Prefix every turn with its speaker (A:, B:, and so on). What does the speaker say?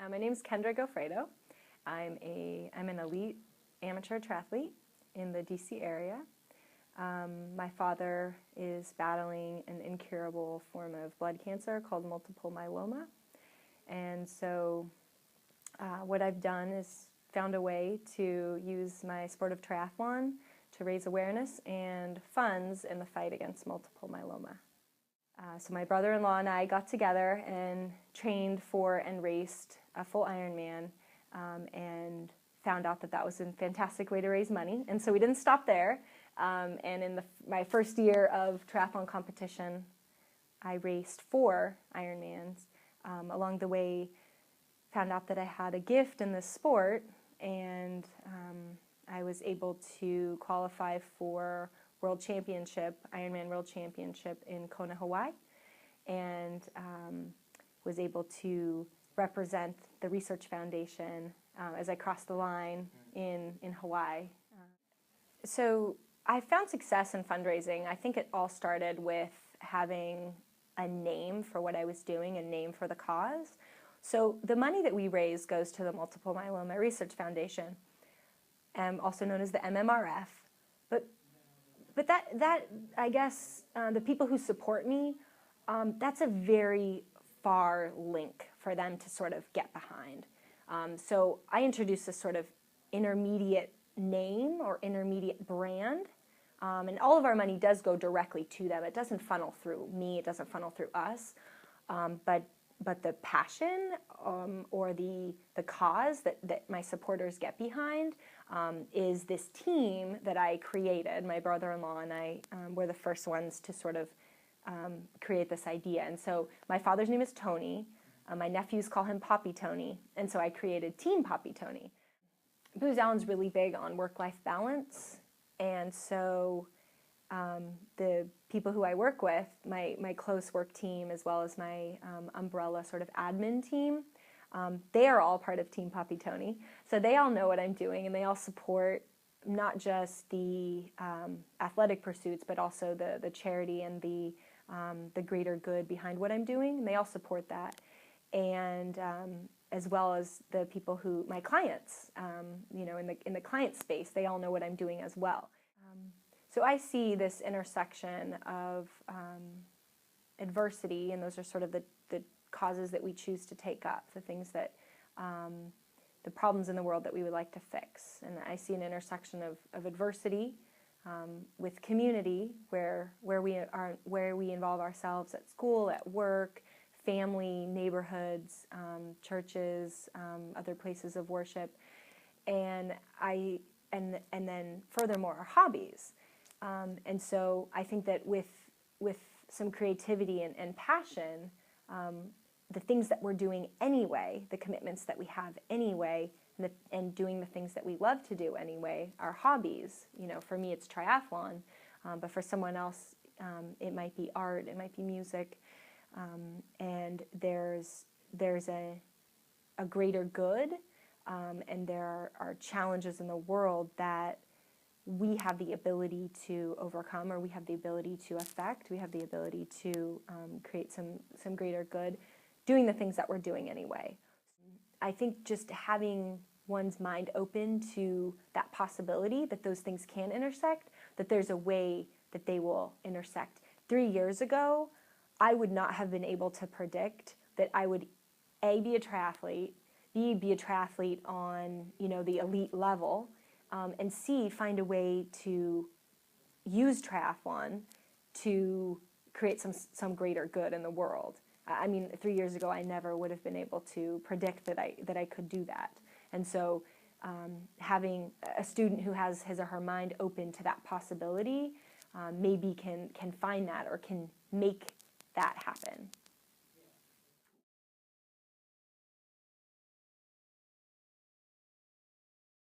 A: My name is Kendra Goffredo. I'm an elite amateur triathlete in the DC area. My father is battling an incurable form of blood cancer called multiple myeloma. And so what I've done is found a way to use my sport of triathlon to raise awareness and funds in the fight against multiple myeloma. So my brother-in-law and I got together and trained for and raced a full Ironman and found out that that was a fantastic way to raise money. And so we didn't stop there. And in my first year of triathlon competition, I raced 4 Ironmans. Along the way, found out that I had a gift in this sport, and I was able to qualify for World Championship, Ironman World Championship in Kona, Hawaii, and was able to represent the Research Foundation as I crossed the line in Hawaii. So I found success in fundraising. I think it all started with having a name for what I was doing, a name for the cause. So the money that we raise goes to the Multiple Myeloma Research Foundation, also known as the MMRF. But that I guess, the people who support me, that's a very far link for them to sort of get behind. So I introduced this sort of intermediate name or intermediate brand, and all of our money does go directly to them. It doesn't funnel through me, it doesn't funnel through us, but the passion or the cause that my supporters get behind is this team that I created. My brother-in-law and I were the first ones to sort of create this idea. And so my father's name is Tony. My nephews call him Poppy Tony. And so I created Team Poppy Tony. Booz Allen's really big on work-life balance. And so the people who I work with, my close work team, as well as my umbrella sort of admin team, they are all part of Team Poppy Tony. So they all know what I'm doing, and they all support not just the athletic pursuits, but also the charity and the greater good behind what I'm doing. And they all support that. And as well as the people who, my clients, in the client space, they all know what I'm doing as well. So I see this intersection of adversity, and those are sort of the causes that we choose to take up, the things that, the problems in the world that we would like to fix. And I see an intersection of adversity with community, where we involve ourselves at school, at work, family, neighborhoods, churches, other places of worship, and then furthermore our hobbies. And so I think that with some creativity and passion, the things that we're doing anyway, the commitments that we have anyway, and doing the things that we love to do anyway, our hobbies. For me it's triathlon, but for someone else it might be art, it might be music, and there's a greater good, and there are challenges in the world that we have the ability to overcome, or we have the ability to affect, we have the ability to create some greater good, doing the things that we're doing anyway. I think just having one's mind open to that possibility, that those things can intersect, that there's a way that they will intersect. 3 years ago, I would not have been able to predict that I would, A, be a triathlete, B, be a triathlete on, the elite level, and C, find a way to use triathlon to create some greater good in the world. I mean, 3 years ago, I never would have been able to predict that I could do that. And so having a student who has his or her mind open to that possibility maybe can find that or can make that happen.